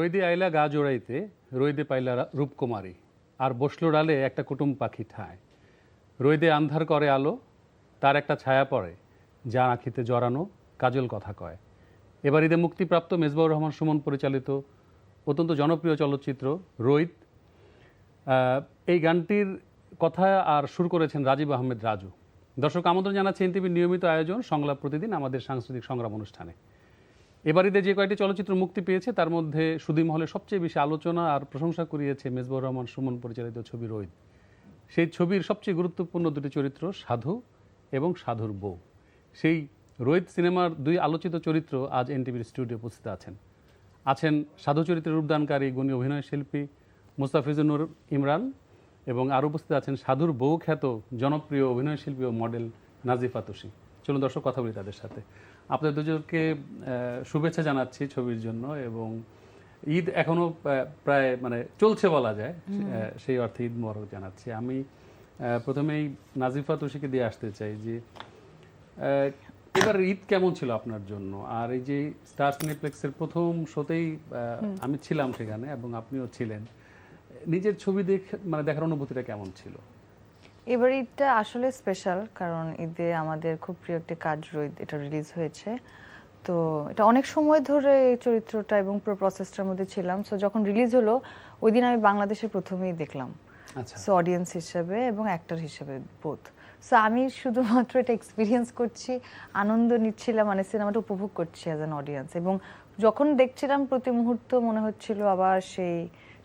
রইদে আইলা গা জোড়াইতে রইদে পাইলা রূপকুমারী আর বসলো ডালে একটা কুটুম পাখি ঠায় রইদে আন্ধার করে আলো তার একটা ছায়া পড়ে যা আঁখিতে জড়ানো কাজল কথা কয়। এবার ঈদে মুক্তিপ্রাপ্ত মেজবাউর রহমান সুমন পরিচালিত অত্যন্ত জনপ্রিয় চলচ্চিত্র রইদ। এই গানটির কথা আর সুর করেছেন রাজীব আহমেদ রাজু। দর্শক আমন্ত্রণ জানাচ্ছি এনটিভির নিয়মিত আয়োজন সংলাপ প্রতিদিন আমাদের সাংস্কৃতিক সংগ্রাম অনুষ্ঠানে। এবার ঈদে যে কয়েকটি চলচ্চিত্র মুক্তি পেয়েছে তার মধ্যে সুধী মহলে সবচেয়ে বেশি আলোচনা আর প্রশংসা কুড়িয়েছে মেজবাউর রহমান সুমন পরিচালিত ছবি রইদ। সেই ছবির সবচেয়ে গুরুত্বপূর্ণ দুটি চরিত্র সাধু এবং সাধুর বউ। সেই রইদ সিনেমার দুই আলোচিত চরিত্র আজ এনটিভির স্টুডিও উপস্থিত আছেন সাধু চরিত্রের রূপদানকারী গুণী অভিনয় শিল্পী মুস্তাফিজুর নূর ইমরান এবং আর উপস্থিত আছেন সাধুর বউ খ্যাত জনপ্রিয় অভিনয় শিল্পী ও মডেল নাজিফা তুষি। চলুন দর্শক কথা বলি তাদের সাথে। আপনাদের দুজনকে শুভেচ্ছা জানাচ্ছি ছবির জন্য এবং ঈদ এখনো প্রায় চলছে বলা যায়, সেই অর্থে ঈদ মোবারক জানাচ্ছি। আমি প্রথমেই নাজিফা তুষিকে দিয়ে আসতে চাই যে এবার ঈদ কেমন ছিল আপনার জন্য, আর এই যে স্টার সিনেপ্লেক্সের প্রথম শোতেই আমি ছিলাম সেখানে এবং আপনিও ছিলেন, নিজের ছবি দেখার অনুভূতিটা কেমন ছিল? এবার ঈদটা আসলে স্পেশাল, কারণ ঈদে আমাদের খুব প্রিয় একটি কাজ রইদ, এটা রিলিজ হয়েছে। তো এটা অনেক সময় ধরে এই চরিত্রটা এবং পুরো প্রসেসটার মধ্যে ছিলাম। সো যখন রিলিজ হলো ওই দিন আমি বাংলাদেশে প্রথমেই দেখলাম, সো অডিয়েন্স হিসেবে এবং অ্যাক্টর হিসেবে বোথ। সো আমি শুধুমাত্র এটা এক্সপিরিয়েন্স করছি, আনন্দ নিচ্ছিলাম, সিনেমাটা উপভোগ করছি অ্যাজ অ্যান অডিয়েন্স। এবং যখন দেখছিলাম প্রতি মুহূর্ত মনে হচ্ছিল আবার সেই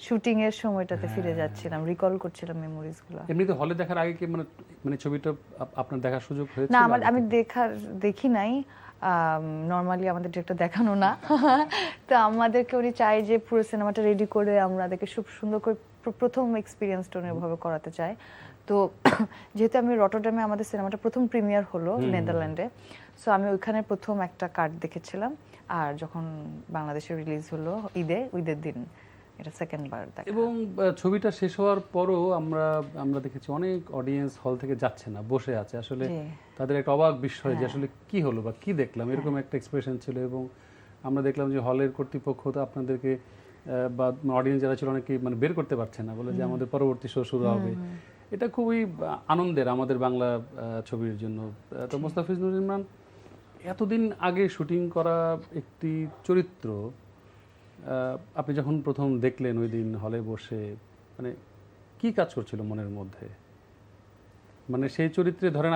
শুটিং এর সময়টাতে ফিরে যাচ্ছিলাম, রিকল করছিলাম মেমোরিজ গুলো। এমনিতে হলে দেখার আগে কি ছবিটা আপনার দেখার সুযোগ হয়েছিল? না, আমি দেখি নাই। নর্মালি আমাদের ডিরেক্টর দেখানো না, তো আমাদেরকে উনি চাই যে পুরো সিনেমাটা রেডি করে আমাদেরকে খুব সুন্দর করে প্রথম এক্সপিরিয়েন্সটা উনি ওভাবে করাতে চায়। তো যেহেতু আমি রটারডামে আমাদের সিনেমাটা প্রথম প্রিমিয়ার হলো নেদারল্যান্ডে, সো আমি ওইখানে প্রথম একটা কার্ড দেখেছিলাম। আর যখন বাংলাদেশে রিলিজ হলো ঈদের দিন এটা সেকেন্ড বার দেখা। এবং ছবিটা শেষ হওয়ার পরও আমরা দেখেছি অনেক অডিয়েন্স হল থেকে যাচ্ছে না, বসে আছে। আসলে তাদের একটা অবাক বিষয় যে আসলে কি হলো বা কি দেখলাম, এরকম একটা এক্সপ্রেশন ছিল। এবং আমরা দেখলাম যে হলের কর্তৃপক্ষ তো আপনাদেরকে বা অডিয়েন্স যারা ছিল অনেকে বের করতে পারছে না, বলে যে আমাদের পরবর্তী শো শুরু হবে। এটা খুবই আনন্দের আমাদের বাংলা ছবির জন্য। তো মুস্তাফিজুর ইমরান, এতদিন আগে শুটিং করা একটি চরিত্র আপনি যখন প্রথম দেখলেন ওই দিন হলে বসে, কি কাজ করছিল মনের মধ্যে? সেই চরিত্রে ধরেন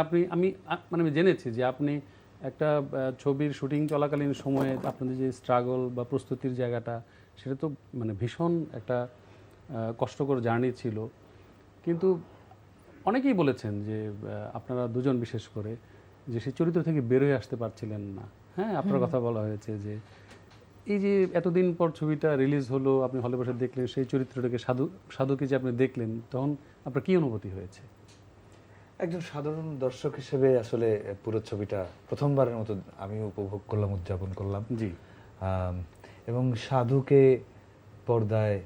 আমি জেনেছি যে আপনি একটা ছবির শুটিং চলাকালীন সময়ে আপনাদের যে স্ট্রাগল বা প্রস্তুতির জায়গাটা, সেটা তো ভীষণ একটা কষ্টকর জার্নি ছিল। কিন্তু অনেকেই বলেছেন যে আপনারা দুজন বিশেষ করে যে সেই চরিত্র থেকে বেরোয় আসতে পারছিলেন না। হ্যাঁ, আপনার কথা বলা হয়েছে যে এই যে এতদিন পর ছবিটা রিলিজ হলো, আপনি হলে বসে দেখলেন সেই চরিত্রটাকে, সাধুকে যে আপনি দেখলেন, তখন আপনার কি অনুভূতি হয়েছে? একজন সাধারণ দর্শক হিসেবে আসলে পুরো ছবিটা প্রথমবারের মতো আমি উপভোগ করলাম, উদযাপন করলাম। জি। এবং সাধুকে পর্দায়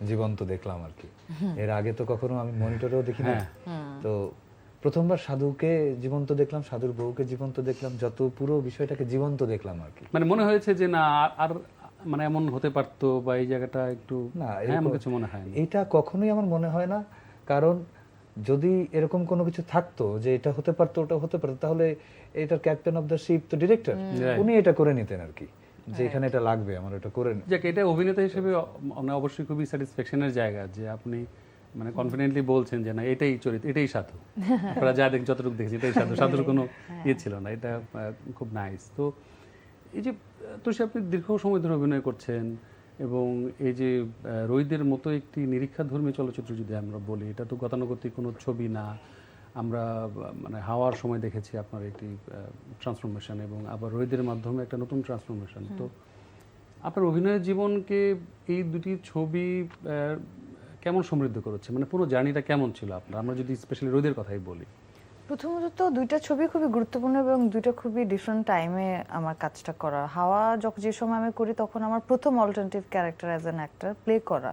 জীবন্ত দেখলাম আর কি। এর আগে তো কখনো আমি মনিটরেও দেখি না। তো প্রথমবার সাধুকে জীবন্ত দেখলাম, সাধুর বউকে জীবন্ত দেখলাম, যত পুরো বিষয়টাকে জীবন্ত দেখলাম আর কি। মনে হয়েছে যে না আর এমন হতে পারতো বা এই জায়গাটা একটু না, এমন কিছু মনে হয় না। এটা কখনোই আমার মনে হয় না, কারণ যদি এরকম কোনো কিছু থাকতো যে এটা হতে পারতো, ওটা হতে পারতো, তাহলে এটার ক্যাপ্টেন অফ দ্য শিপ তো ডিরেক্টর, উনি এটা করে নিতেন আর কি, যে এখানে এটা লাগবে আমার এটা করে নিন। যাক, এটা অভিনেতা হিসেবে অবশ্যই খুবই স্যাটিসফ্যাকশনের জায়গা যে আপনি কনফিডেন্টলি বলছেন যে না এটাই চরিত্র, এটাই সাধু। আপনারা যা যতটুকু দেখেছি এটাই সাধু, সাধুর কোনো ইয়ে ছিল না। এটা খুব নাইস। তো এই যে তুষি, আপনি দীর্ঘ সময় ধরে অভিনয় করছেন এবং এই যে রইদের মতো একটি নিরীক্ষাধর্মী চলচ্চিত্র যদি আমরা বলি, এটা তো গতানুগতিক কোনো ছবি না। আমরা হাওয়ার সময় দেখেছি আপনার একটি ট্রান্সফরমেশন এবং আবার রইদের মাধ্যমে একটা নতুন ট্রান্সফরমেশন। তো আপনার অভিনয়ের জীবনকে এই দুটি ছবি কেমন সমৃদ্ধ করেছে? পুরো জার্নিটা কেমন ছিল আপনার? আমরা যদি স্পেশালি রইদের কথাই বলি। প্রথমত তো দুইটা ছবি খুবই গুরুত্বপূর্ণ এবং দুইটা খুবই ডিফারেন্ট টাইমে আমার কাজটা করা। হাওয়া যখন যে সময় আমি করি তখন আমার প্রথম alternative character as an actor play করা।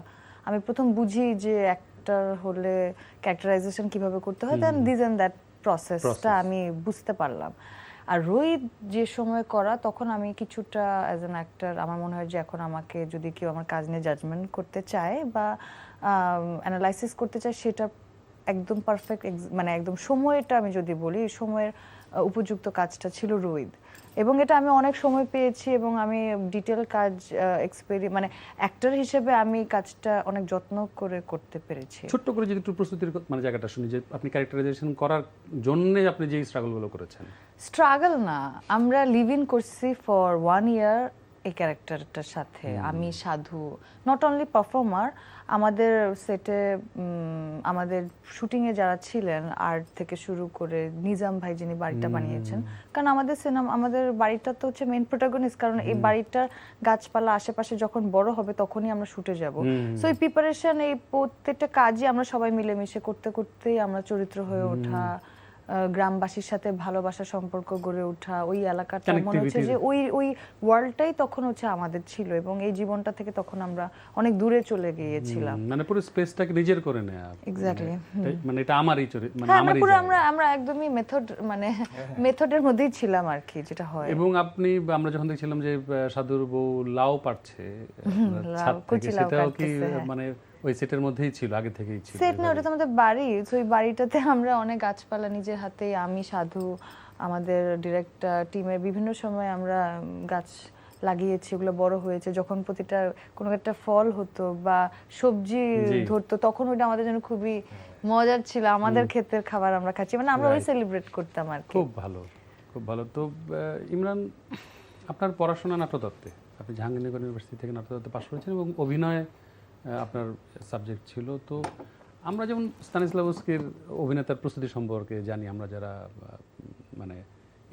আমি প্রথম বুঝি যে অ্যাক্টর হলে ক্যারেক্টারাইজেশন কিভাবে করতে হয়, দেন দিস এন্ড দ্যাট প্রসেসটা আমি বুঝতে পারলাম। আর রোহিত যে সময় করা, তখন আমি কিছুটা অ্যাজ অ্যান অ্যাক্টর আমার মনে হয় যে এখন আমাকে যদি কেউ আমার কাজ নিয়ে জাজমেন্ট করতে চায় বা অ্যানালাইসিস করতে চায়, সেটা একদম পারফেক্ট, মানে একদম সময়টা আমি যদি বলি, এই সময়ের উপযুক্ত কাজটা ছিল রোহিত। এবং এটা আমি অনেক সময় পেয়েছি এবং আমি ডিটেল কাজ মানে অ্যাক্টর হিসেবে আমি কাজটা অনেক যত্ন করে করতে পেরেছি। ছোট্ট করে যদি একটু প্রস্তুতির মানে জায়গাটা শুনি, যে আপনি ক্যারেক্টারাইজেশন করার জন্য আপনি যে স্ট্রাগলগুলো করেছেন। স্ট্রাগল না, আমরা লিভ ইন করছি ফর 1 ইয়ার এই ক্যারেক্টারটার সাথে। আমি সাধু নট অনলি পারফর্মার, আমাদের সেটে আমাদের শুটিংয়ে যারা ছিলেন, আর্ট থেকে শুরু করে নিজাম ভাই যিনি বাড়িটা বানিয়েছেন, কারণ আমাদের সিনেমা, আমাদের বাড়িটা তো হচ্ছে মেইন প্রোটাগনিস্ট, কারণ এই বাড়িটার গাছপালা আশেপাশে যখন বড় হবে তখনই আমরা শুটে যাব। সো এই প্রিপারেশন, এই প্রত্যেকটা কাজই আমরা সবাই মিলেমিশে করতে করতেই আমরা চরিত্র হয়ে ওঠা, গ্রামবাসীর সাথে ভালোবাসার সম্পর্ক গড়ে ওঠা, ওই এলাকাটা মনে হচ্ছে যে ওই ওই ওয়ার্ল্ডটাই তখন হচ্ছে আমাদের ছিল, এবং এই জীবনটা থেকে তখন আমরা অনেক দূরে চলে গিয়েছিলাম। মানে পুরো স্পেসটাকে নিজের করে নেয়া। এক্স্যাক্টলি, মানে এটা আমারই চরিত্র, মানে হ্যাঁ, আমারই পুরো জায়গা। আমরা একদমই মানে মেথডের মধ্যেই ছিলাম আর কি, যেটা হয়। এবং আমরা যখন দেখছিলাম যে সাধুর বউ লাউ পাড়ছে ছাদ থেকে, সেটাও কি মানে ওই সেটের মধ্যেই ছিল, আগে থেকেই ছিল? সেট না, ওটা তো আমাদের বাড়ি। তো ওই বাড়িটাতে আমরা অনেক গাছপালা নিজের হাতেই, আমি, সাধু, আমাদের ডিরেক্টর টিমের বিভিন্ন সময় আমরা গাছ লাগিয়েছি, ওগুলো বড় হয়েছে। যখন প্রতিটা কোনো একটা ফল হতো বা সবজি ধরতো, তখন ওটা আমাদের জন্য খুবই মজার ছিল। আমাদের ক্ষেতের খাবার আমরা খাচ্ছি, মানে আমরা ওই সেলিব্রেট করতাম আর কি। খুব ভালো, খুব ভালো। তো ইমরান, আপনার পড়াশোনা নাট্যতত্ত্বে, আপনি জাহাঙ্গীরনগর ইউনিভার্সিটি থেকে নাট্যতত্ত্বে পাশ করেছেন এবং অভিনয় আপনার সাবজেক্ট ছিল। তো আমরা যেমন স্তানিস্লাভস্কির অভিনেতার প্রস্তুতি সম্পর্কে জানি, আমরা যারা মানে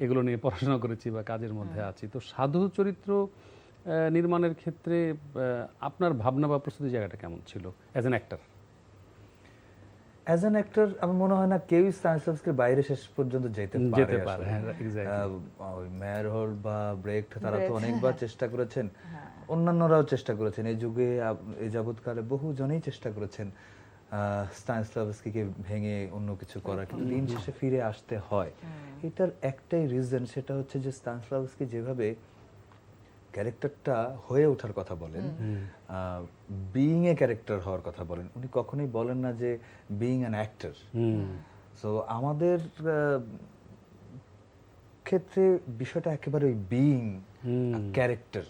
এগুলো নিয়ে পড়াশোনা করেছি বা কাজের মধ্যে আছি, তো সাধু চরিত্র নির্মাণের ক্ষেত্রে আপনার ভাবনা বা প্রস্তুতি জায়গাটা কেমন ছিল as an actor? As an actor আমার মনে হয় না কেউই স্তানিস্লাভস্কির বাইরে শেষ পর্যন্ত যেতে পারে। হ্যাঁ, এক্স্যাক্টলি। ওই মেয়ার হল বা ব্রেক্ট, তারা তো অনেকবার চেষ্টা করেছেন, অন্যান্যরাও চেষ্টা করেছেন, এই যুগে এই যাবৎকালে বহু জনেই চেষ্টা করেছেন স্তানিস্লাভস্কিকে ভেঙে অন্য কিছু করার, কিন্তু দিন শেষে ফিরে আসতে হয়। এটার একটাই রিজন, সেটা হচ্ছে যে স্তানিস্লাভস্কি যেভাবে ক্যারেক্টারটা হয়ে ওঠার কথা বলেন, বিইং এ ক্যারেক্টার হওয়ার কথা বলেন, উনি কখনোই বলেন না যে বিইং অ্যান অ্যাক্টর। সো আমাদের ক্ষেত্রে বিষয়টা একেবারে ওই বিইং ক্যারেক্টার,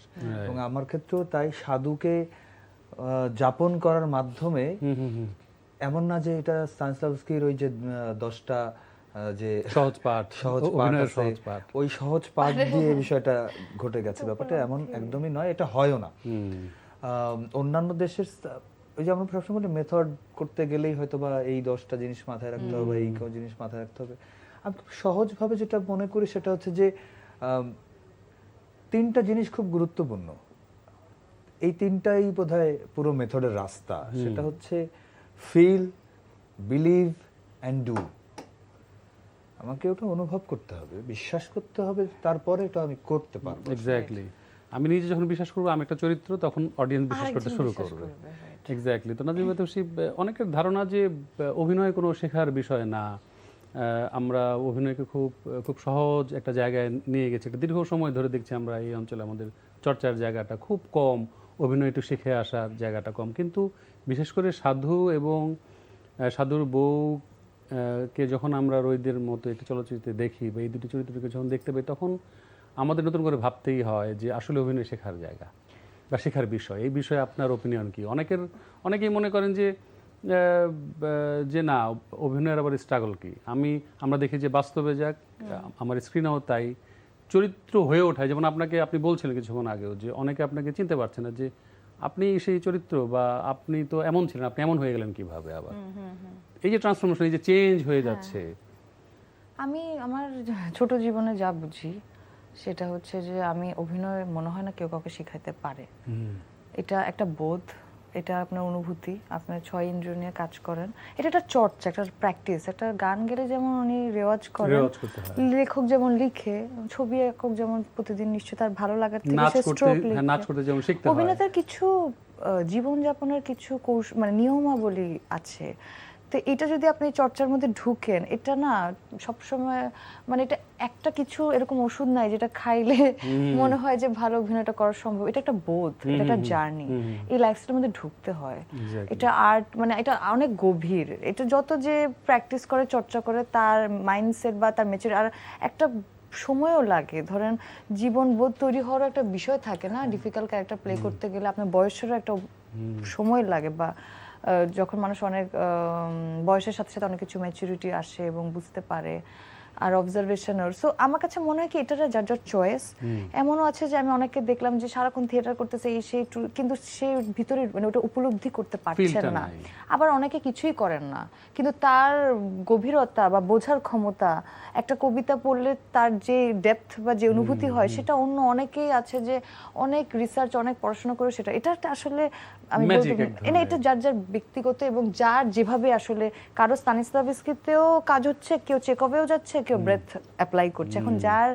এবং আমার ক্ষেত্রেও তাই। সাধুকে যাপন করার মাধ্যমে এমন না যে এটা স্তানিস্লাভস্কির ওই যে 10টা যে সহজ পাঠ ওই সহজ পাঠ দিয়ে বিষয়টা ঘটে গেছে, ব্যাপারটা এমন একদমই নয়, এটা হয়ও না। অন্যান্য দেশের ওই যে আমরা সবসময় বলি মেথড করতে গেলেই হয়তো বা এই 10টা জিনিস মাথায় রাখতে হবে, এই জিনিস মাথায় রাখতে হবে। আমি সহজভাবে যেটা মনে করি সেটা হচ্ছে যে 3টা জিনিস খুব গুরুত্বপূর্ণ, এই 3টাই বোধহয় পুরো মেথডের রাস্তা। সেটা হচ্ছে ফিল, বিলিভ অ্যান্ড ডু। আমাকে ওটা অনুভব করতে হবে, বিশ্বাস করতে হবে, তারপরে এটা আমি করতে পারবো। এক্স্যাক্টলি। আমি নিজে যখন বিশ্বাস করবো আমি একটা চরিত্র, তখন অডিয়েন্স বিশ্বাস করতে শুরু করবে। এক্স্যাক্টলি। তো নাজিম বাতসী, অনেকের ধারণা যে অভিনয় কোনো শেখার বিষয় না, আমরা অভিনয়কে খুব সহজ একটা জায়গায় নিয়ে গেছি। একটা দীর্ঘ সময় ধরে দেখছি আমরা এই অঞ্চলে আমাদের চর্চার জায়গাটা খুব কম, অভিনয় একটু শিখে আসার জায়গাটা কম। কিন্তু বিশেষ করে সাধু এবং সাধুর বউ কে যখন আমরা রোহিতের মতো একটি চলচ্চিত্রে দেখি বা এই দুটি চরিত্রকে যখন দেখতে পাই, তখন আমাদের নতুন করে ভাবতেই হয় যে আসলে অভিনয় শেখার জায়গা বা শেখার বিষয়। এই বিষয়ে আপনার ওপিনিয়ন কি? অনেকেই মনে করেন যে না, অভিনয়ের আবার স্ট্রাগল কি? আমরা দেখি যে বাস্তবে যাক, আমার স্ক্রিনেও তাই, চরিত্র হয়ে ওঠায়, যেমন আপনি বলছিলেন কিছুক্ষণ আগেও যে অনেকে আপনাকে চিনতে পারছে না যে আপনি সেই চরিত্র, বা আপনি তো এমন ছিলেন, আপনি এমন হয়ে গেলেন কিভাবে আবার? এই যে ট্রান্সফরমেশন, এই যে চেঞ্জ হয়ে যাচ্ছে। আমি আমার ছোট জীবনে যা বুঝি সেটা হচ্ছে যে আমি অভিনয় মনে হয় না কেউ কাউকে শেখাতে পারে। এটা একটা বোধ, এটা আপনার অনুভূতি, আপনার 6 ইন্দ্রিয় নিয়ে কাজ করেন। এটা একটা চর্চা, একটা প্র্যাকটিস। একটা গান গেলে যেমন উনি রেওয়াজ করেন, লেখক যেমন লিখে, ছবি একক যেমন প্রতিদিন নিশ্চয়ই তার ভালো লাগার থেকে সে স্ট্রোক লিখে। অভিনেতার কিছু জীবনযাপনের কিছু মানে নিয়মাবলী আছে। তো এটা যদি আপনি চর্চার মধ্যে ঢুকেন, এটা না সবসময় মানে এটা একটা কিছু এরকম ওষুধ নাই যেটা খাইলে মনে হয় যে ভালো অভিনয়টা করা সম্ভব। এটা একটা বোধ, এটা একটা জার্নি, এই লাইফস্টাইলের মধ্যে ঢুকতে হয়। এটা আর্ট, মানে এটা অনেক গভীর। এটা যত যে প্র্যাকটিস করে, চর্চা করে, তার মাইন্ডসেট বা তার ম্যাচুর আর একটা সময়ও লাগে। ধরেন জীবনবোধ তৈরি হওয়ার একটা বিষয় থাকে না, ডিফিকাল্ট ক্যারেক্টার প্লে করতে গেলে আপনার বয়সেরও একটা সময় লাগে, বা যখন মানুষ অনেক বয়সের সাথে সাথে অনেক কিছু ম্যাচুরিটি আসে এবং বুঝতে পারে, আর অবজারভেশনের। সো আমার কাছে মনে হয় কি এটা যার যার চয়েস। এমনও আছে যে আমি অনেকে দেখলাম যে সারাক্ষণ থিয়েটার করতেছে এই সেই, কিন্তু সে ভিতরে মানে ওটা উপলব্ধি করতে পারছেন না। আবার অনেকে কিছুই করেন না, কিন্তু তার গভীরতা বা বোঝার ক্ষমতা, একটা কবিতা পড়লে তার যে ডেপথ বা যে অনুভূতি হয়, সেটা অন্য অনেকেই আছে যে অনেক রিসার্চ, অনেক পড়াশোনা করে সেটা। এটা আসলে আমি বলতে এটা যার যার ব্যক্তিগত, এবং যার যেভাবে আসলে, কারো স্তানিস্লাভস্কিতেও কাজ হচ্ছে, কেউ চেকঅপেও যাচ্ছে, কেউ ব্রেথ অ্যাপ্লাই করছে। এখন যার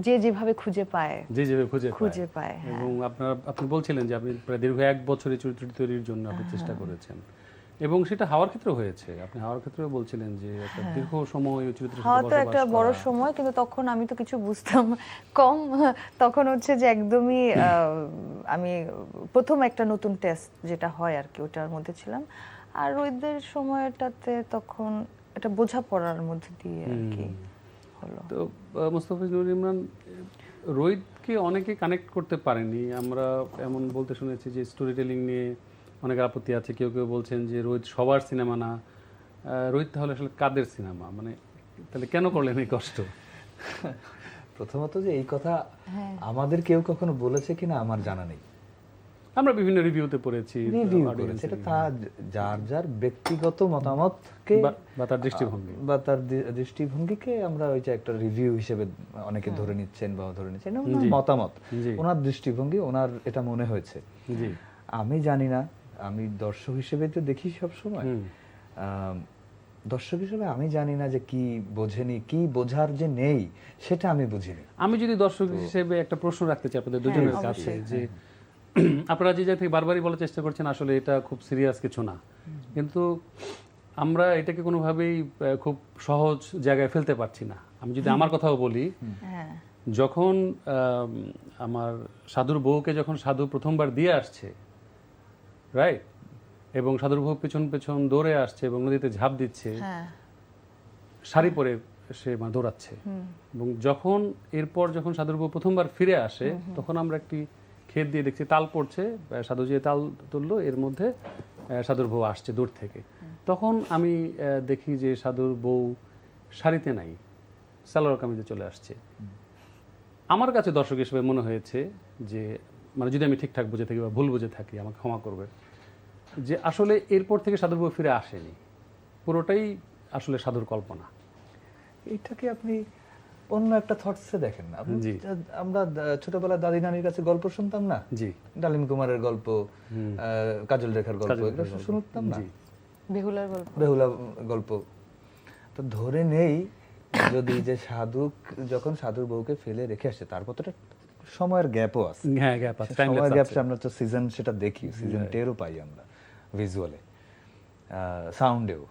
যে যেভাবে খুঁজে পায়, যে যেভাবে খুঁজে পায়। এবং আপনি বলছিলেন যে আপনি প্রায় দীর্ঘ 1 বছর এই চরিত্রটি তৈরির জন্য আপনি চেষ্টা করেছেন, এবং সেটা হাওয়ার ক্ষেত্রে হয়েছে। আপনি হাওয়ার ক্ষেত্রেও বলছিলেন যে একটা দীর্ঘ সময় ওই চরিত্রের সাথে হয়তো একটা বড় সময়, কিন্তু তখন আমি তো কিছু বুঝতাম কম। তখন হচ্ছে যে একদমই আমি প্রথম একটা নতুন টেস্ট যেটা হয় আর কি, ওটার মধ্যে ছিলাম। আর রোহিতদের সময়টাতে তখন এটা বোঝাপড়ার মধ্যে দিয়ে আর কি হলো। তো মোস্তাফিজুর ইমরান, রোহিতকে অনেকে কানেক্ট করতে পারেনি। আমরা এমন বলতে শুনেছি যে স্টোরি টেলিং নিয়ে অনেক আপত্তি আছে। কেউ কেউ বলছেন যে রোহিত সবার সিনেমা না। রোহিত তাহলে আসলে কাদের সিনেমা? মানে তাহলে কেন করলেন এই কষ্ট? প্রথমত যে এই কথা আমাদের কেউ কখনো বলেছে কিনা আমার জানা নেই। আমরা বিভিন্ন রিভিউতে পড়েছি, রিভিউ করেছে, এটা তার যার যার ব্যক্তিগত মতামতকে বা তার দৃষ্টিভঙ্গি দৃষ্টিভঙ্গিকে আমরা ওই যে একটা রিভিউ হিসেবে অনেকে ধরে নিচ্ছেন বা ধরে নিচ্ছেন, ওনার মতামত, ওনার দৃষ্টিভঙ্গি, ওনার এটা মনে হয়েছে। আমি জানি না, আমি দর্শক হিসেবে তো দেখি সব সময়। দর্শক হিসেবে আমি জানি না যে কি বোঝেনি, কি বোঝার যে নেই সেটা আমি বুঝিনি। আমি যদি দর্শক হিসেবে একটা প্রশ্ন রাখতে চাই আপনাদের দুজনের কাছে, যে আপনারা যে জায়গা থেকে বারবারই বলার চেষ্টা করছেন আসলে এটা খুব সিরিয়াস কিছু না, কিন্তু আমরা এটাকে কোনোভাবেই খুব সহজ জায়গায় ফেলতে পারছি না। আমি যদি আমার কথাও বলি, যখন আমার সাধুর বউকে যখন সাধু প্রথমবার দিয়ে আসছে, রাইট, এবং সাধুর বউ পেছন পেছন দৌড়ে আসছে এবং নদীতে ঝাঁপ দিচ্ছে, শাড়ি পরে সে দৌড়াচ্ছে, এবং এরপর যখন সাধুর বউ প্রথমবার ফিরে আসে, তখন আমরা একটি ক্ষেত দিয়ে দেখছি তাল পড়ছে, সাধু যে তাল তুললো, এর মধ্যে সাধুর বউ আসছে দূর থেকে। তখন আমি দেখি যে সাধুর বউ শাড়িতে নাই, সালোয়ার কামিজে চলে আসছে। আমার কাছে দর্শক হিসেবে মনে হয়েছে যে, মানে যদি আমি ঠিকঠাক বুঝে থাকি বা ভুল বুঝে থাকি আমাকে ক্ষমা করবে, যে আসলে এরপর থেকে সাধুর বউ ফিরে আসেনি, পুরোটাই আসলে সাধুর কল্পনা। এটাকে আপনি অন্য একটা থটসে দেখেন না। আমরা ছোটবেলায় দাদি নানির কাছে গল্প শুনতাম না, ডালিম কুমারের গল্প, কাজল রেখার গল্প, এগুলো শুনতাম না, বেহুলা গল্প। তো ধরে নেই যদি যে সাধু যখন সাধুর বউকে ফেলে রেখে আসে, তার কতটা সময়ের গ্যাপও আছে। সময়ের গ্যাপে আমরা তো সিজন সেটা দেখি, সিজন 10ও পাই আমরা ভিজুয়ালে, সাউন্ডেও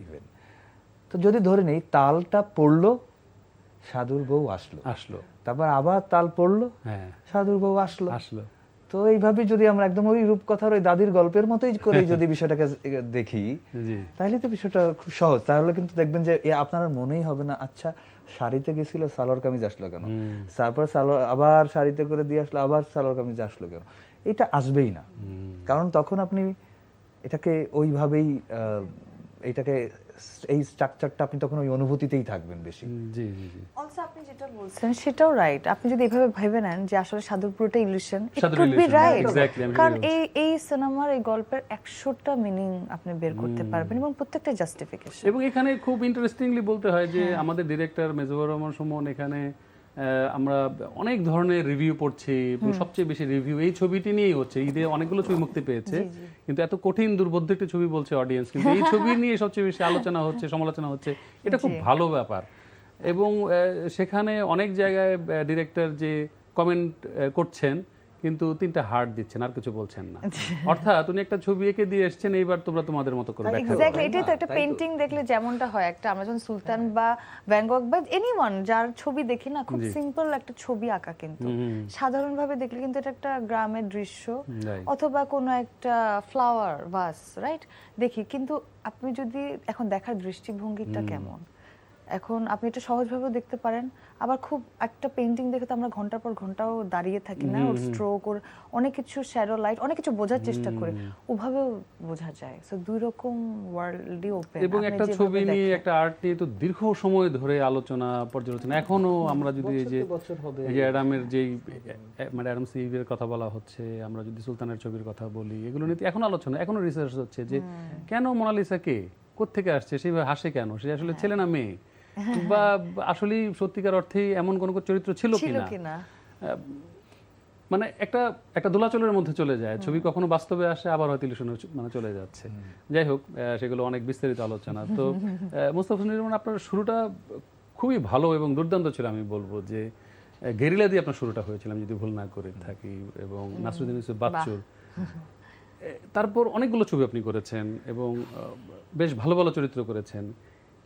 ইভেন। তো যদি ধরে নেই তালটা পড়লো, সাধুর বউ আসলো, তারপর আবার তাল পড়লো, সাধুর বউ আসলো। তো এইভাবে যদি আমরা একদম ওই রূপকথার ওই দাদির গল্পের মতোই করে যদি বিষয়টাকে দেখি, তাহলে তো বিষয়টা খুব সহজ। তাহলে কিন্তু দেখবেন যে আপনার মনেই হবে না, আচ্ছা শাড়িতে গেছিল, সালোয়ার কামিজ আসলো কেন, তারপর আবার শাড়িতে করে দিয়ে আসলো, আবার সালোয়ার কামিজ আসলো কেন, এটা আসবেই না। কারণ তখন আপনি এটাকে ওইভাবেই এটাকে এই স্ট্রাকচারটা আপনি তখন ওই অনুভূতিতেই থাকবেন বেশি। অলসো আপনি যেটা বলছেন সেটাও রাইট। আপনি যদি এভাবে ভেবে নেন যে আসলে সাধুর পুরোটা illusion, it could be right. কারণ এই সিনেমার এই গল্পের 100টা মিনিং আপনি বের করতে পারবেন, এবং প্রত্যেকটা জাস্টিফিকেশন। এবং এখানে খুব ইন্টারেস্টিংলি বলতে হয় যে আমাদের ডিরেক্টর মেজবাহুর রহমান সুমন, এখানে আমরা অনেক ধরনের রিভিউ পড়ছি, সবচেয়ে বেশি রিভিউ এই ছবিটি নিয়েই হচ্ছে। ঈদে অনেকগুলো ছবি মুক্তি পেয়েছে, কিন্তু এত কঠিন দুর্বোধ্য একটি ছবি বলছে অডিয়েন্স, কিন্তু এই ছবি নিয়ে সবচেয়ে বেশি আলোচনা হচ্ছে, সমালোচনা হচ্ছে। এটা খুব ভালো ব্যাপার। এবং সেখানে অনেক জায়গায় ডিরেক্টর যে কমেন্ট করছেন, কিন্তু 3টা হার্ট দিচ্ছেন, আর কিছু বলছেন না। অর্থাৎ উনি একটা ছবি এঁকে দিয়ে এসেছেন, এইবার তোমরা তোমাদের মতো করে ব্যাখ্যা করো। এক্স্যাক্টলি, তাই এটাই তো না? একটা তাই তো। পেইন্টিং দেখলে যেমনটা হয়, একটা আমরা যখন সুলতান বা ভ্যান গগ বা এনিওয়ান যার ছবি দেখি না, খুব জি। সিম্পল একটা ছবি আঁকা, কিন্তু হুম। সাধারণভাবে দেখলে কিন্তু এটা একটা গ্রামের দৃশ্য Right. অথবা কোনো একটা ফ্লাওয়ার ভাস, রাইট, দেখি। কিন্তু আপনি যদি এখন দেখার দৃষ্টিভঙ্গিটা কেমন, এখন আপনি এটা সহজভাবেও দেখতে পারেন, আবার খুব একটা পেইন্টিং দেখে তো আমরা ঘন্টার পর ঘন্টাও দাঁড়িয়ে থাকি না, ওর স্ট্রোক, ওর অনেক কিছু শ্যাডো লাইট, অনেক কিছু বোঝার চেষ্টা করি, ওভাবেও বোঝা যায়। সো দুই রকম ওয়ার্ল্ডই ওপেন। এবং একটা ছবি নিয়ে, একটা আর্ট নিয়ে তো দীর্ঘ সময় ধরে আলোচনা পর্যালোচনা। এখনো আমরা যদি এই যে বছর হবে। এই যে অ্যাডামের যেই মানে অ্যাডাম সিভের কথা বলা হচ্ছে, আমরা যদি সুলতানের ছবির কথা বলি, এগুলো নিয়ে এখনো আলোচনা, এখনো রিসার্চ হচ্ছে যে কেন মোনালিসা কে, কোত্থেকে আসছে, সেইভাবে হাসে কেন, সে আসলে ছেলে না মেয়ে, বা আসলে সত্যিকার অর্থেই এমন কোনো চরিত্র ছিল কিনা। মানে একটা একটা দোলাচলের মধ্যে চলে যায় ছবি, কখনো বাস্তবে আসে, আবার হয়তো ইলিউশনে মানে চলে যাচ্ছে। যাই হোক, সেগুলো অনেক বিস্তারিত আলোচনা। তো মোস্তফা নির্মাণ, আপনার শুরুটা খুবই ভালো এবং দুর্দান্ত ছিল। আমি বলবো যে গেরিলা দিয়ে আপনার শুরুটা হয়েছিল, আমি যদি ভুল না করে থাকি, এবং নাসরুদ্দিন ইউসুফ বাচ্চুর। তারপর অনেকগুলো ছবি আপনি করেছেন এবং বেশ ভালো ভালো চরিত্র করেছেন।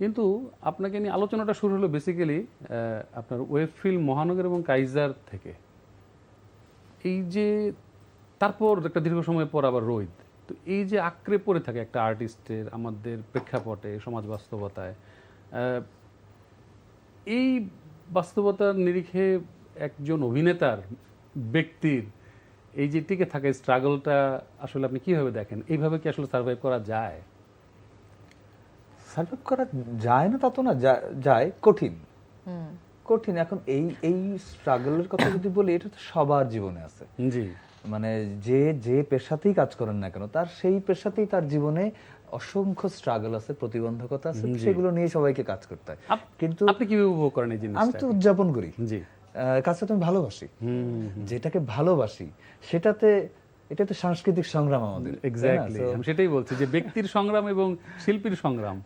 কিন্তু আপনাকে নিয়ে আলোচনাটা শুরু হলো বেসিক্যালি আপনার ওয়েব ফিল্ম মহানগর এবং কাইজার থেকে। এই যে তারপর একটা দীর্ঘ সময় পর আবার রোহিত, তো এই যে আঁকড়ে পড়ে থাকে একটা আর্টিস্টের আমাদের প্রেক্ষাপটে, সমাজ বাস্তবতায়, এই বাস্তবতার নিরিখে একজন অভিনেতার, ব্যক্তির এই যে টিকে থাকা স্ট্রাগলটা আসলে আপনি কিভাবে দেখেন? এইভাবে কি আসলে সার্ভাইভ করা যায়? সার্ভাইভ করা যায় না তা তো না, যায়, কঠিন। কঠিন। এখন এই এই স্ট্রাগলের কথা যদি বলি, এটা তো সবার জীবনে আছে। জি, মানে যে পেশাতেই কাজ করেন না কেন, তার সেই পেশাতেই তার জীবনে অসংখ্য স্ট্রাগল আছে, প্রতিবন্ধকতা আছে, সেগুলো নিয়ে সবাইকে কাজ করতে হয়। কিন্তু আপনি কিভাবে উপভোগ করেন এই আমি জিনিসটা? তো উদযাপন করি। জি, কাজটা তো আমি ভালোবাসি। যেটাকে ভালোবাসি সেটাতে, এটা তো সাংস্কৃতিক সংগ্রাম আমাদের। এক্স্যাক্টলি, আমি সেটাই বলছি যে ব্যক্তির সংগ্রাম এবং শিল্পীর সংগ্রাম।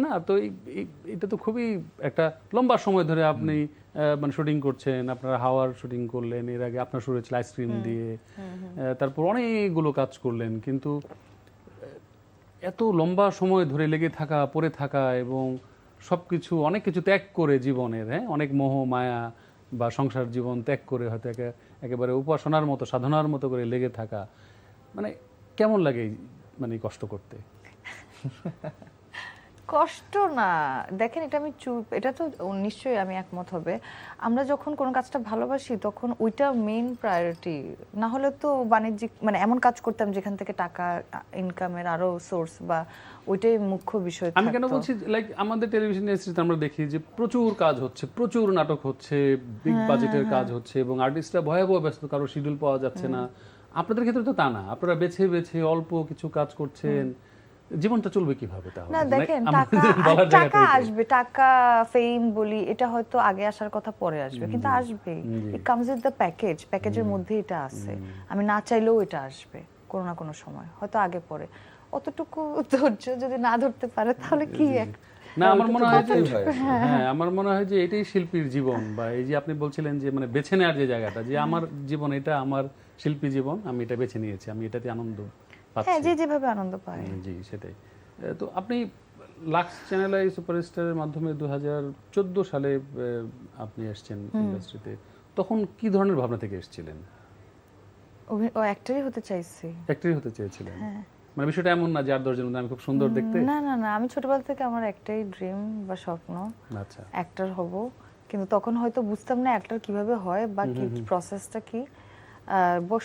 না তো এটা তো খুবই একটা লম্বা সময় ধরে আপনি মানে শুটিং করছেন। আপনারা হাওয়ার শুটিং করলেন, এর আগে আপনার শুরু হয়েছিল আইসক্রিম দিয়ে, তারপর অনেকগুলো কাজ করলেন। কিন্তু এত লম্বা সময় ধরে লেগে থাকা, পড়ে থাকা, এবং সবকিছু অনেক কিছু ত্যাগ করে জীবনের, অনেক মোহ মায়া বা সংসার জীবন ত্যাগ করে হয়তো একেবারে উপাসনার মতো, সাধনার মতো করে লেগে থাকা, মানে কেমন লাগে মানে কষ্ট করতে? কষ্ট না, দেখেন, এটা আমি এটা তো নিশ্চয়ই আমি একমত হবে। আমরা যখন কোনো কাজটা ভালোবাসি তখন ওইটা মেইন প্রায়োরিটি, না হলে তো বাণিজ্যিক মানে এমন কাজ করতাম যেখান থেকে টাকা ইনকামের আরো সোর্স বা ওইটাই মুখ্য বিষয় আমি কেন থাকতো। বলছি, লাইক আমাদের টেলিভিশন ইন্ডাস্ট্রিতে আমরা দেখি যে প্রচুর কাজ হচ্ছে, প্রচুর নাটক হচ্ছে, বিগ বাজেটের কাজ হচ্ছে, এবং আর্টিস্টরা ভয়াবহ ব্যস্ত, কারো শিডিউল পাওয়া যাচ্ছে না। আপনাদের ক্ষেত্রে তো তা না, আপনারা বেছে বেছে অল্প কিছু কাজ করছেন। জীবনটা চলবে কিভাবে তাহলে? না মানে দেখেন, আমাদের বলার টাকা জায়গাটা এটাই। আসবে, টাকা ফেম বলি, এটা হয়তো আগে আসার কথা পরে আসবে, কিন্তু আসবে। ইট কামস উইথ দ্য প্যাকেজের মধ্যে এটা আছে। আমি না চাইলেও এটা আসবে কোনো না কোনো সময়, হয়তো আগে পরে। অতটুকু ধৈর্য যদি না ধরতে পারে তাহলে কি না, আমার মনে হয় যে হয়। হ্যাঁ, আমার মনে হয় যে এটাই শিল্পীর জীবন, বা এই যে আপনি বলছিলেন যে মানে বেছে নেওয়ার যে জায়গাটা, যে আমার জীবন এটা, আমার শিল্পী জীবন, আমি এটা বেছে নিয়েছি, আমি এটাতে আনন্দ পাচ্ছি। হ্যাঁ, যে যেভাবে আনন্দ পায়। জি, সেটাই। তো আপনি লাক্স চ্যানেল সুপারস্টারের মাধ্যমে 2014 সালে আপনি এসেছেন ইন্ডাস্ট্রিতে। তখন কি ধরনের ভাবনা থেকে এসেছিলেন? ও অ্যাক্টরই হতে চাইছি। অ্যাক্টরই হতে চেয়েছিলেন? মানে বিষয়টা এমন না যে 8-10 জনের মধ্যে আমি খুব সুন্দর দেখতে? না না না, আমি ছোটবেলা থেকে আমার একটাই ড্রিম বা স্বপ্ন, আচ্ছা, অ্যাক্টর হব। কিন্তু তখন হয়তো বুঝতাম না অ্যাক্টর কিভাবে হয় বা কি প্রসেসটা কি।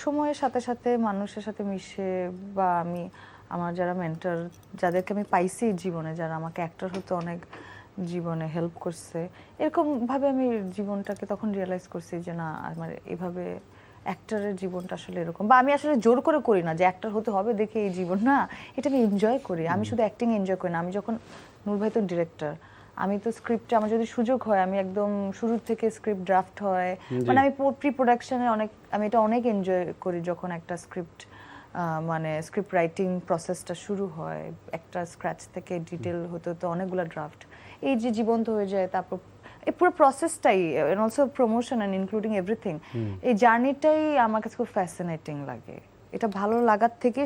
সময়ের সাথে সাথে মানুষের সাথে মিশে, বা আমি আমার যারা মেন্টর, যাদেরকে আমি পাইছি জীবনে, যারা আমাকে অ্যাক্টর হতে অনেক জীবনে হেল্প করছে, এরকম ভাবে আমি জীবনটাকে তখন রিয়েলাইজ করছি যে না, আমার এভাবে অ্যাক্টরের জীবনটা আসলে এরকম। বা আমি আসলে জোর করে করি না যে অ্যাক্টর হতে হবে দেখে এই জীবন, না, এটা আমি এনজয় করি। আমি শুধু অ্যাক্টিং এনজয় করি না, আমি যখন, নূর ভাই তো ডিরেক্টর, আমি তো স্ক্রিপ্টে, আমার যদি সুযোগ হয় আমি একদম শুরু থেকে স্ক্রিপ্ট ড্রাফট হয়, মানে আমি প্রি প্রোডাকশনে আমি এটা অনেক এনজয় করি যখন একটা স্ক্রিপ্ট, মানে স্ক্রিপ্ট রাইটিং প্রসেসটা শুরু হয়, একটা স্ক্র্যাচ থেকে ডিটেল হতে হতে অনেকগুলো ড্রাফট, এই যে জীবন্ত হয়ে যায়, তারপর এই পুরো প্রসেসটাই and also promotion and including everything, এই জার্নিটাই আমার কাছে খুব ফ্যাসিনেটিং লাগে। এটা ভালো লাগার থেকে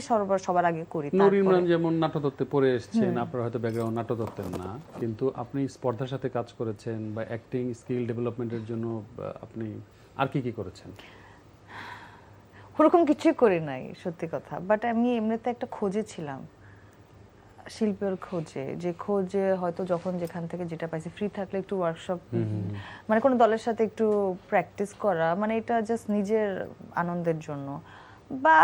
সবার আগে করি। নূর ইমরান যেমন নাট্যতত্ত্বে পড়ে এসেছেন, আপনার হয়তো ব্যাকগ্রাউন্ড নাট্যতত্ত্বের না, কিন্তু আপনি স্পর্ধার সাথে কাজ করেছেন বা অ্যাক্টিং স্কিল ডেভেলপমেন্টের জন্য আপনি আর কি কি করেছেন? ওরকম কিছুই করি নাই সত্যি কথা, বাট আমি এমনিতে একটা খোঁজে ছিলাম, শিল্পের খোঁজে, যে খোঁজে হয়তো যখন যেখান থেকে যেটা পাইছি, ফ্রি থাকলে একটু ওয়ার্কশপ, মানে কোনো দলের সাথে একটু প্র্যাকটিস করা, মানে এটা জাস্ট নিজের আনন্দের জন্য। বা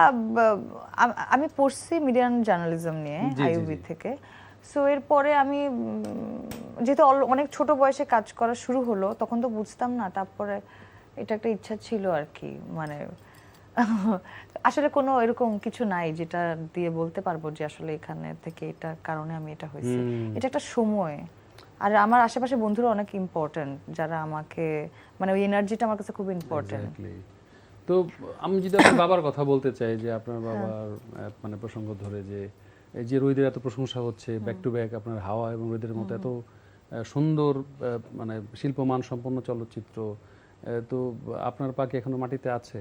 আমি পড়ছি মিডিয়ান জার্নালিজম নিয়ে আইইউবি থেকে। সো এরপরে আমি যেহেতু অনেক ছোট বয়সে কাজ করা শুরু হলো, তখন তো বুঝতাম না, তারপরে এটা একটা ইচ্ছা ছিল আর কি। মানে আসলে কোনো এরকম কিছু নাই যেটা দিয়ে বলতে পারবো যে আসলে এখানে থেকে এটা কারণে আমি এটা হয়েছে। এটা একটা সময়, আর আমার আশেপাশে বন্ধুরা অনেক ইম্পর্টেন্ট, যারা আমাকে, মানে ওই এনার্জিটা আমার কাছে খুব ইম্পর্টেন্ট। তো আমি যদি আপনার বাবার কথা বলতে চাই, যে আপনার বাবার মানে প্রসঙ্গ ধরে, যে এই যে রোহিতের এত প্রশংসা হচ্ছে ব্যাক টু ব্যাক, আপনার হাওয়া এবং রোহিতের মতো এত সুন্দর মানে শিল্পমান সম্পন্ন চলচ্চিত্র, তো আপনার পাখি এখনো মাটিতে আছে?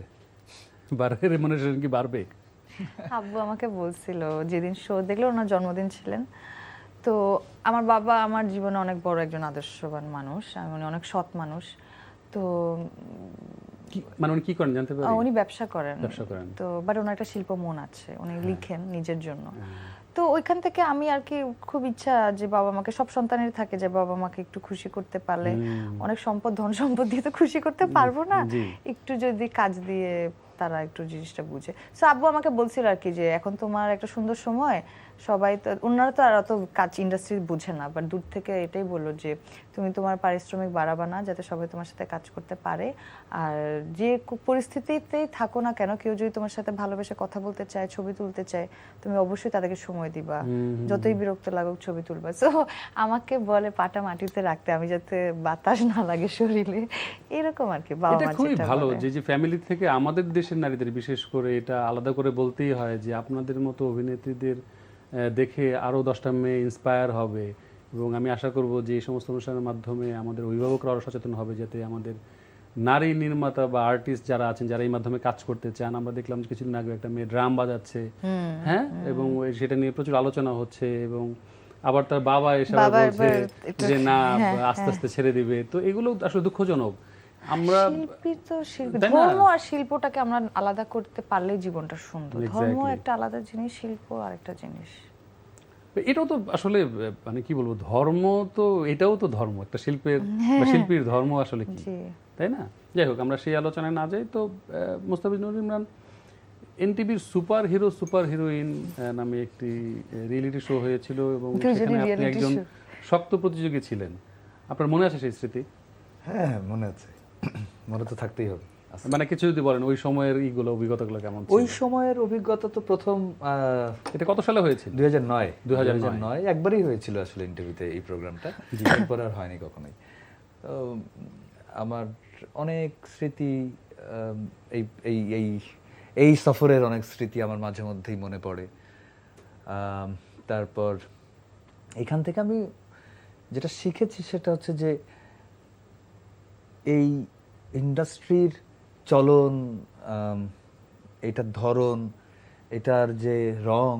বাড়বে রেমুনারেশন কি বাড়বে? আব্বু আমাকে বলছিল যেদিন শো দেখলো, ওনার জন্মদিন ছিলেন, তো আমার বাবা আমার জীবনে অনেক বড় একজন আদর্শবান মানুষ, উনি অনেক সৎ মানুষ। তো মানে উনি কি করেন জানতে পারি? উনি ব্যবসা করেন, তো বাট ওনার একটা শিল্প মন আছে, উনি লিখেন নিজের জন্য। তো ওইখান থেকে আমি আর কি খুব ইচ্ছা যে বাবা মাকে, সব সন্তানের থাকে যে বাবা মাকে একটু খুশি করতে পারলে, অনেক সম্পদ ধন সম্পদ দিয়ে তো খুশি করতে পারবো না, একটু যদি কাজ দিয়ে তারা একটু জিনিসটা বুঝে। সো আব্বু আমাকে বলছিল আর কি যে এখন তোমার একটা সুন্দর সময়, সবাই তো, ওনারা তো আর অত কাজ ইন্ডাস্ট্রি বুঝে না, বাট দূর থেকে এটাই বললো যে তুমি তোমার পারিশ্রমিক বাড়াবা না, যাতে সবাই তোমার সাথে কাজ করতে পারে, আর যে পরিস্থিতিতেই থাকো না কেন, কেউ যদি তোমার সাথে ভালোবেসে কথা বলতে চায়, ছবি তুলতে চায়, তুমি অবশ্যই তাদেরকে সময় দিবা, যতই বিরক্ত লাগুক ছবি তুলবা। সো আমাকে বলে পাটা মাটিতে রাখতে, আমি যাতে বাতাস না লাগে শরীরে, এরকম আর কি। বাবা এটা মা খুবই যেটা ভালো বলে। যে ফ্যামিলি থেকে আমাদের দেশের নারীদের বিশেষ করে এটা আলাদা করে বলতেই হয় যে আপনাদের মতো অভিনেত্রীদের দেখে আরো 10টা মেয়ে ইন্সপায়ার হবে, এবং আমি আশা করব যে এই সমস্ত অনুষ্ঠানের মাধ্যমে আমাদের অভিভাবকরা আরো সচেতন হবে, যাতে আমাদের নারী নির্মাতা বা আর্টিস্ট যারা আছেন, যারা এই মাধ্যমে কাজ করতে চান। আমরা দেখলাম যে কিছুদিন আগে একটা মেয়ে ড্রাম বাজাচ্ছে, হ্যাঁ, এবং সেটা নিয়ে প্রচুর আলোচনা হচ্ছে, এবং আবার তার বাবা এসে বলছে যে না আস্তে আস্তে ছেড়ে দিবে। তো এগুলো আসলে দুঃখজনক। আমরা শিল্পী তো শিল্পী, ধর্ম আর শিল্পটাকে আমরা আলাদা করতে পারলেই জীবনটা সুন্দর। ধর্ম একটা আলাদা জিনিস, শিল্প আরেকটা জিনিস। এটাও তো আসলে মানে কি বলবো, ধর্ম তো, এটাও তো ধর্ম, একটা শিল্পের বা শিল্পীর ধর্ম আসলে কি, তাই না? যাই হোক, আমরা সেই আলোচনায় না যাই। তো মুস্তাফিজুর ইমরান, এনটিভির সুপার হিরো সুপার হিরোইন নামে একটি রিয়েলিটি শো হয়েছিল, এবং সেখানে আপনি একজন শক্ত প্রতিযোগী ছিলেন। আপনার মনে আছে সেই স্মৃতি? হ্যাঁ, মনে আছে, মনে তো থাকতেই হবে। মানে কিছু যদি বলেন ওই সময়ের অভিজ্ঞতাগুলো কেমন ছিল? ওই সময়ের অভিজ্ঞতা তো প্রথম, এটা কত সালে হয়েছিল? 2009 একবারই হয়েছিল আসলে ইন্টারভিউতে এই প্রোগ্রামটা, এরপর আর হয়নি কখনোই। তো আমার অনেক স্মৃতি, এই এই এই এই সফরের অনেক স্মৃতি আমার মাঝে মধ্যেই মনে পড়ে। তারপর এখান থেকে আমি যেটা শিখেছি সেটা হচ্ছে যে এই ইন্ডাস্ট্রির চলন, এটার ধরন, এটার যে রং,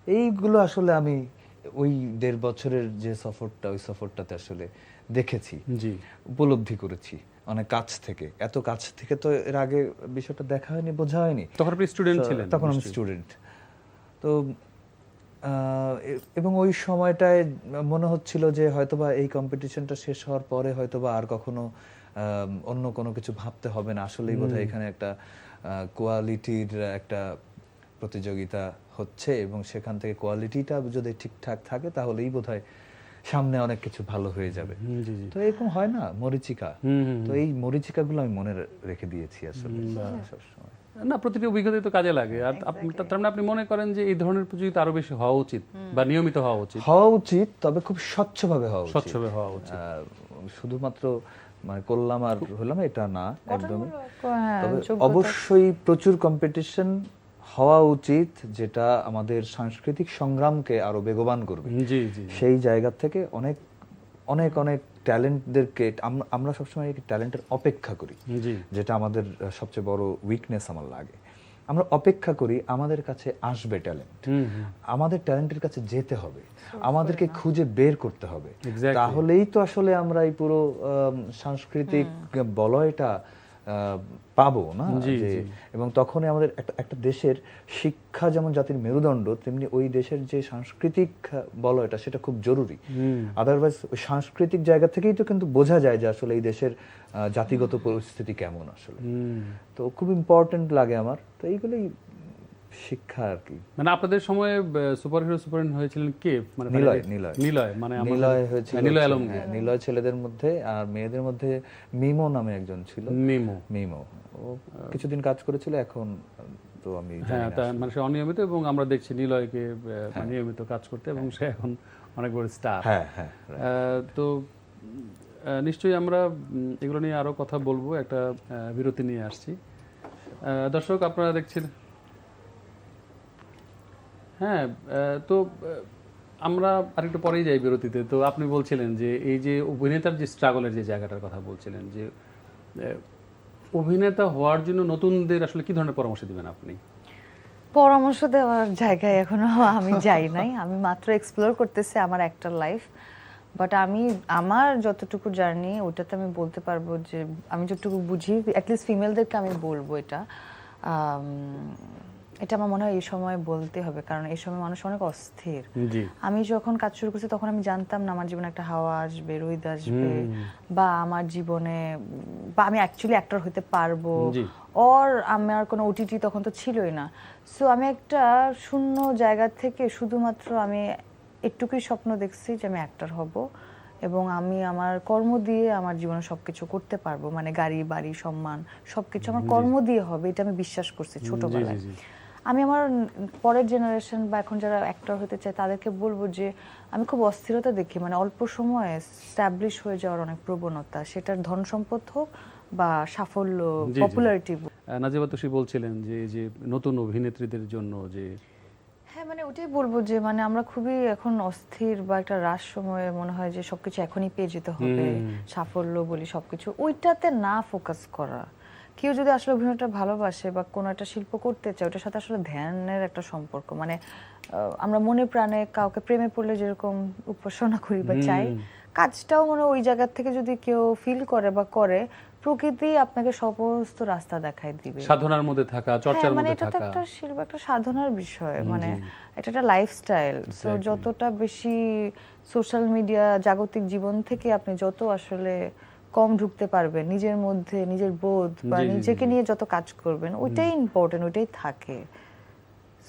এইগুলো আসলে আমি ওই 1.5 বছরের যে সফরটা, ওই সফরটাতে আসলে দেখেছি, উপলব্ধি করেছি অনেক কাছ থেকে। এত কাছ থেকে তো এর আগে বিষয়টা দেখা হয়নি, বোঝা হয়নি। তখন আপনি স্টুডেন্ট ছিলেন? তখন আমি স্টুডেন্ট। তো এবং ওই সময়টায় মনে হচ্ছিল যে হয়তোবা এই কম্পিটিশনটা শেষ হওয়ার পরে হয়তোবা আর কখনো অন্য কোনো কিছু ভাবতে হবে না, আসলেই বোধহয় এখানে একটা কোয়ালিটির একটা প্রতিযোগিতা হচ্ছে, এবং সেখান থেকে কোয়ালিটিটা যদি ঠিকঠাক থাকে তাহলেই বোধহয় সামনে অনেক কিছু ভালো হয়ে যাবে। তো এরকম হয় না, মরীচিকা, তো এই মরীচিকাগুলো আমি মনে রেখে দিয়েছি আসলে সবসময়। না, প্রতিটি অভিজ্ঞতাই তো কাজে লাগে। আর তার মানে আপনি মনে করেন যে এই ধরনের প্রতিযোগিতা আরো বেশি হওয়া উচিত বা নিয়মিত হওয়া উচিত, তবে খুব স্বচ্ছভাবে হওয়া উচিত। শুধুমাত্র মানে করলাম আর হলাম এটা না, একদমই। তবে অবশ্যই প্রচুর কম্পিটিশন হওয়া উচিত, যেটা আমাদের সাংস্কৃতিক সংগ্রামকে আরো বেগবান করবে। সেই জায়গা থেকে অনেক অনেক অনেক ট্যালেন্টদেরকে আমরা সবসময় ট্যালেন্টের অপেক্ষা করি, জি যেটা আমাদের সবচেয়ে বড় উইকনেস আমার লাগে। আমরা অপেক্ষা করি আমাদের কাছে আসবে ট্যালেন্ট, আমাদের ট্যালেন্টের কাছে যেতে হবে, আমাদেরকে খুঁজে বের করতে হবে, Exactly. তাহলেই তো আসলে আমরা এই পুরো সাংস্কৃতিক বলয়টা পাবো না। জি, যে জি। এবং তখনই আমাদের একটা দেশের শিক্ষা যেমন জাতির মেরুদণ্ড, তেমনি ওই দেশের যে সাংস্কৃতিক বলয়টা সেটা খুব জরুরি। আদারওয়াইজ সাংস্কৃতিক জায়গা থেকেই তো কিন্তু বোঝা যায় যে আসলে এই দেশের জাতিগত পরিস্থিতি কেমন আসলে। তো খুব ইম্পর্টেন্ট লাগে আমার, তো এইগুলোই শিক্ষা আর কি। মানে আপনাদের সময়ে সুপারহিরো হয়েছিলেন কে? মানে নিলয় মানে আমাদের- নিলয় হয়েছিল, নিলয় আলমগীর। হ্যাঁ, নিলয় ছেলেদের মধ্যে, আর মেয়েদের মধ্যে মিমো নামে একজন ছিল। মিমো ও কিছুদিন কাজ করেছিল, এখন তো আমি জানি হ্যাঁ, না তা আসলে। মানে সে অনিয়মিত, এবং আমরা দেখছি নিলয়কে মানে নিয়মিত কাজ করতে, এবং সে এখন অনেক বড় স্টার। হ্যাঁ হ্যাঁ তো নিশ্চয়ই আমরা এগুলো নিয়ে আরো কথা বলবো, একটা বিরতি নিয়ে আসছি। দর্শক আপনারা দেখছেন, হ্যাঁ, তো আমরা আরেকটু পরেই যাই বিরতিতে। তো আপনি বলছিলেন যে এই যে অভিনেতার যে স্ট্রাগলের যে জায়গাটার কথা বলছিলেন, যে অভিনেতা হওয়ার জন্য নতুনদের আসলে কি ধরনের পরামর্শ দিবেন আপনি? পরামর্শ দেওয়ার জায়গায় এখনো আমি যাই নাই, আমি মাত্র এক্সপ্লোর করতেছি আমার অ্যাক্টর লাইফ। বাট আমি আমার যতটুকু জার্নি ওটাতে আমি বলতে পারবো যে আমি যতটুকু বুঝি, অ্যাটলিস্ট ফিমেলদেরকে আমি বলবো এটা এটা আমার মনে হয় এই সময় বলতে হবে, কারণ এই সময় মানুষ অনেক অস্থির। জি আমি যখন কাজ শুরু করছি তখন আমি জানতাম না আমার জীবনে একটা হাওয়া আসবে, রোদ আসবে, বা আমার জীবনে বা আমি অ্যাকচুয়ালি অ্যাক্টর হতে পারবো, জি। ওর আমার কোনো ওটিটি তখন তো ছিলই না। সো আমি একটা শূন্য জায়গা থেকে শুধুমাত্র আমি একটুকুই স্বপ্ন দেখছি যে আমি অ্যাক্টর হব, এবং আমি আমার কর্ম দিয়ে আমার জীবনে সবকিছু করতে পারবো, মানে গাড়ি বাড়ি সম্মান সবকিছু আমার কর্ম দিয়ে হবে, এটা আমি বিশ্বাস করছি ছোটবেলায়। জি। আমি আমার পরের জেনারেশন বা এখন যারা অ্যাক্টর হতে চায় তাদেরকে বলবো যে আমি খুব অস্থিরতা দেখি, মানে অল্প সময়ে স্ট্যাবলিশ হয়ে যাওয়ার অনেক প্রবণতা, সেটার ধন সম্পদ হোক বা সাফল্য, জি। পপুলারিটি। নাজিবা তুষি বলছিলেন যে এই যে নতুন অভিনেত্রীদের জন্য যে হ্যাঁ, মানে ওটাই বলবো যে মানে আমরা খুবই এখন অস্থির, বা একটা রাশ সময়ে মনে হয় যে সবকিছু এখনই পেয়ে যেতে হবে, সাফল্য বলি সবকিছু, ওইটাতে না ফোকাস করা। কেউ যদি আসলে অভিনয়টা ভালোবাসে বা কোনো একটা শিল্প করতে চায়, ওটার সাথে আসলে ধ্যানের একটা সম্পর্ক, মানে আমরা মনে প্রাণে কাউকে প্রেমে পড়লে যেরকম উপাসনা করি বা চাই, কাজটাও মনে হয় ওই জায়গা থেকে যদি কেউ ফিল করে বা করে, প্রকৃতি আপনাকে সমস্ত রাস্তা দেখায় দিবে। সাধনার মধ্যে থাকা, চর্চার হ্যাঁ, মানে মধ্যে এটা তো থাকা। একটা শিল্প, একটা সাধনার বিষয়, মানে এটা একটা লাইফস্টাইল। সো যতটা বেশি সোশ্যাল মিডিয়া জাগতিক জীবন থেকে আপনি যত আসলে কম ঢুকতে পারবেন নিজের মধ্যে, নিজের বোধ বা জি, জি, নিজেকে জি। নিয়ে যত কাজ করবেন, ওইটাই ইম্পর্টেন্ট, ওইটাই থাকে।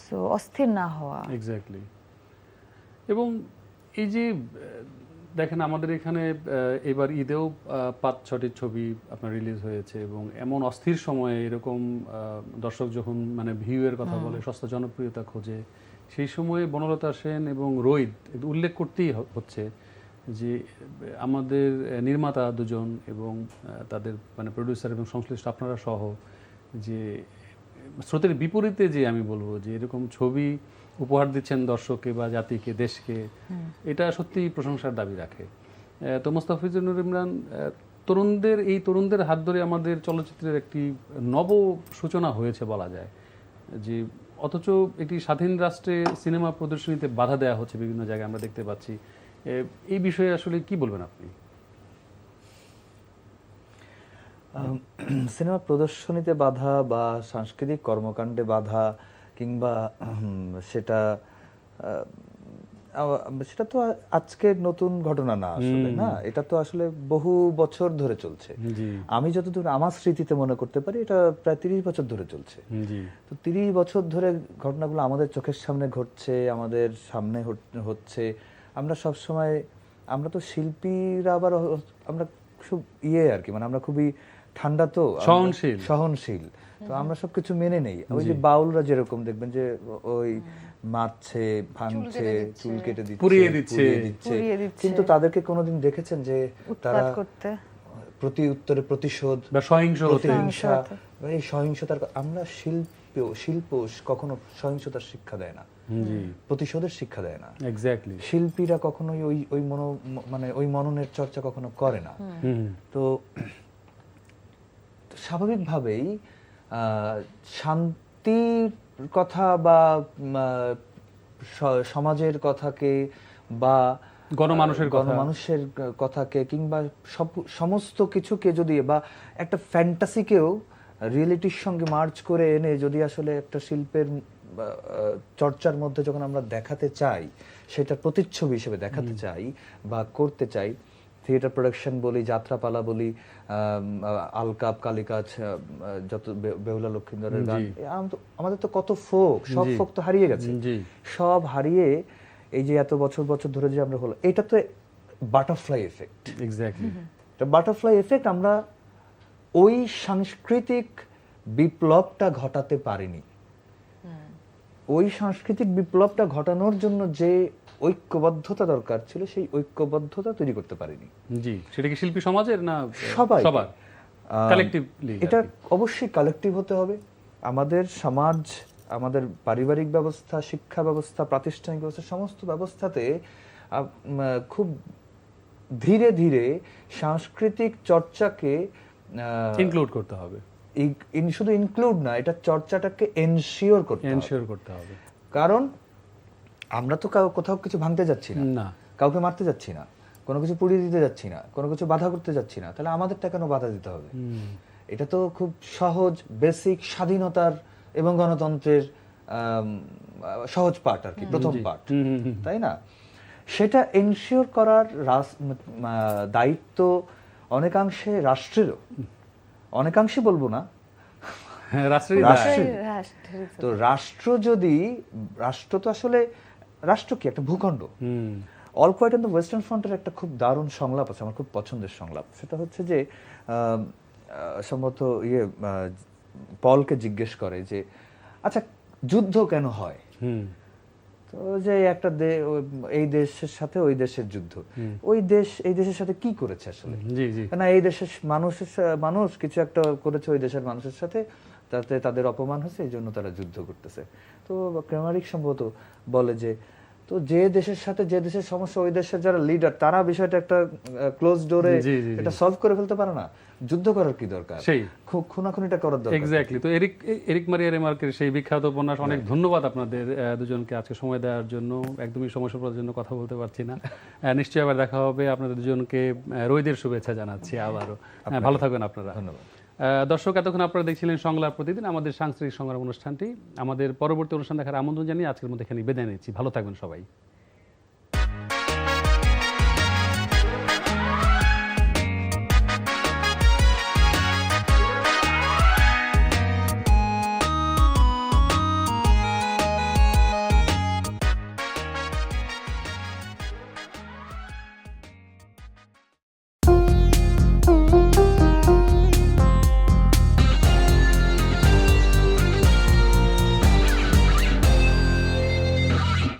সো অস্থির না হওয়া। এক্স্যাক্টলি। এবং এই যে দেখেন আমাদের এখানে এবার ঈদেও ৫-৬টি ছবি আপনার রিলিজ হয়েছে, এবং এমন অস্থির সময়ে এরকম দর্শক যখন মানে ভিউয়ের কথা বলে, সস্তা জনপ্রিয়তা খোঁজে, সেই সময়ে বনলতা সেন এবং রোহিত উল্লেখ করতেই হচ্ছে যে আমাদের নির্মাতা দুজন এবং তাদের মানে প্রডিউসার এবং সংশ্লিষ্ট আপনারা সহ, যে স্রোতের বিপরীতে যে আমি বলবো যে এরকম ছবি উপহার দিচ্ছেন দর্শককে বা জাতিকে, দেশকে, এটা সত্যি প্রশংসার দাবি রাখে। তো মোস্তাফিজুর নূর ইমরান, তরুণদের হাত ধরে আমাদের চলচ্চিত্রের একটি নব সূচনা হয়েছে বলা যায়, যে অথচ একটি স্বাধীন রাষ্ট্রে সিনেমা প্রদর্শনীতে বাধা দেওয়া হচ্ছে বিভিন্ন জায়গায় আমরা দেখতে পাচ্ছি। এই বিষয়ে আসলে কি বলবেন আপনি? সিনেমা প্রদর্শনীতে বাধা বা সাংস্কৃতিক কর্মকাণ্ডে বাধা, কিংবা সেটা সেটা তো আজকের নতুন ঘটনা না আসলে, না, এটা তো আসলে বহু বছর ধরে চলছে। জি আমি যতদূর আমার স্মৃতিতে মনে করতে পারি, এটা প্রায় 30 বছর ধরে চলছে। জি তো 30 বছর ধরে ঘটনাগুলো আমাদের চোখের সামনে ঘটছে, আমাদের সামনে হচ্ছে। আমরা সব সময়, আমরা তো শিল্পীরা আবার আমরা খুব আর কি, মানে আমরা খুবই ঠান্ডা, তো সহনশীল, তো আমরা সবকিছু মেনে নেই। ওই যে বাউলরা যেরকম দেখবেন যে ওই মারছে, ভাঙছে, চুল কেটে দিচ্ছে, পুড়িয়ে দিচ্ছে, কিন্তু তাদেরকে কোনোদিন দেখেছেন যে তারা প্রতি উত্তরে প্রতিশোধ বা প্রতিহিংসা, এই সহিংসতার? আমরা শিল্প কখনো সহিংসতার শিক্ষা দেয় না। জি প্রতিশোধের শিক্ষা দেয় না। এক্স্যাক্টলি। শিল্পীরা কখনোই ওই ওই মানে ওই মননের চর্চা কখনো করে না। তো স্বাভাবিকভাবেই শান্তির কথা বা সমাজের কথাকে বা গণমানুষের কথাকে কিংবা সমস্ত কিছুকে যদি বা একটা ফ্যান্টাসিকেও রিয়েলিটির সঙ্গে মার্চ করে এনে যদি আসলে একটা শিল্পের চর্চার মধ্যে যখন আমরা দেখাতে চাই, সেটা প্রতিচ্ছবি হিসেবে দেখাতে চাই বা করতে চাই, থিয়েটার প্রোডাকশন বলি, যাত্রাপালা বলি, আলকাপ, কালিকাজ, যত বেহুলা লক্ষিন্দরের গান, আমাদের তো কত ফোক, সব ফোক তো হারিয়ে গেছে। সব হারিয়ে এই যে এত বছর বছর ধরে যে আমরা হলো, এটা তো বাটারফ্লাই এফেক্ট। এক্স্যাক্টলি। এটা বাটারফ্লাই এফেক্ট। আমরা ওই সাংস্কৃতিক বিপ্লবটা ঘটাতে পারিনি। ওই সাংস্কৃতিক বিপ্লবটা ঘটানোর জন্য যে ঐক্যবদ্ধতা দরকার ছিল, সেই ঐক্যবদ্ধতা তৈরি করতে পারিনি। জি, সেটা কি শিল্পী সমাজের না সবার কালেক্টিভলি? এটা অবশ্যই কালেক্টিভ হতে হবে। আমাদের সমাজ, আমাদের পারিবারিক ব্যবস্থা, শিক্ষা ব্যবস্থা, প্রাতিষ্ঠানিক ব্যবস্থা, সমস্ত ব্যবস্থাতে খুব ধীরে ধীরে সাংস্কৃতিক চর্চাকে ইনক্লুড করতে হবে। শুধু ইনক্লুড না, এটা চর্চাটাকে এনশিওর করতে হবে। কারণ আমরা তো কোথাও কিছু ভাঙতে যাচ্ছি না, কাউকে মারতে যাচ্ছি না, কোনো কিছু পুড়িয়ে দিতে যাচ্ছি না, কোনো কিছু বাধা করতে যাচ্ছি না। তাহলে আমাদেরটা কেন বাধা দিতে হবে? এটা তো খুব সহজ, বেসিক স্বাধীনতার এবং গণতন্ত্রের সহজ পার্ট আর কি, প্রথম পার্ট, তাই না? সেটা এনশিওর করার দায়িত্ব অনেকাংশে রাষ্ট্রেরও, অনেকাংশে বলবো না, তো রাষ্ট্র তো আসলে রাষ্ট্র কি একটা ভূখণ্ড। All quiet on the western ফ্রন্টের একটা খুব দারুণ সংলাপ আছে, আমার খুব পছন্দের সংলাপ। সেটা হচ্ছে যে সম্ভবত পলকে জিজ্ঞেস করে যে আচ্ছা যুদ্ধ কেন হয়, তো যে একটা এই দেশের সাথে ওই দেশের যুদ্ধ, ওই দেশ এই দেশের সাথে কি করেছে আসলে? না, এই দেশের মানুষ কিছু একটা করেছে ওই দেশের মানুষের সাথে, তাতে তাদের অপমান হয়েছে, এই জন্য তারা যুদ্ধ করতেছে। তো ক্রেমারিক সম্ভবত বলে যে তো যে দেশের সাথে যে দেশের সমস্যা, ওই দেশের যারা লিডার, তারা বিষয়টা একটা ক্লোজ ডোরে এটা সলভ করে ফেলতে পারে না, যুদ্ধ করার কি দরকার, সেই খুনাখুনিটা করার দরকার। এক্স্যাক্টলি। তো এরিক মারিয়া রেমার্কের সেই বিখ্যাত উপন্যাস। অনেক ধন্যবাদ আপনাদের দুজনকে আজকে সময় দেওয়ার জন্য। একদমই সময় স্বল্পতার জন্য কথা বলতে পারছি না। নিশ্চয়ই আবার দেখা হবে। আপনাদের দুজনকে রোদের শুভেচ্ছা জানাচ্ছি আবারও। ভালো থাকবেন আপনারা। ধন্যবাদ। দর্শক, এতক্ষণ আপনারা দেখছিলেন সংলাপ প্রতিদিন, আমাদের সাংস্কৃতিক সংগ্রাম অনুষ্ঠানটি। আমাদের পরবর্তী অনুষ্ঠান দেখার আমন্ত্রণ জানিয়ে আজকের মধ্যে এখানে বিদায় নিচ্ছি। ভালো থাকবেন সবাই।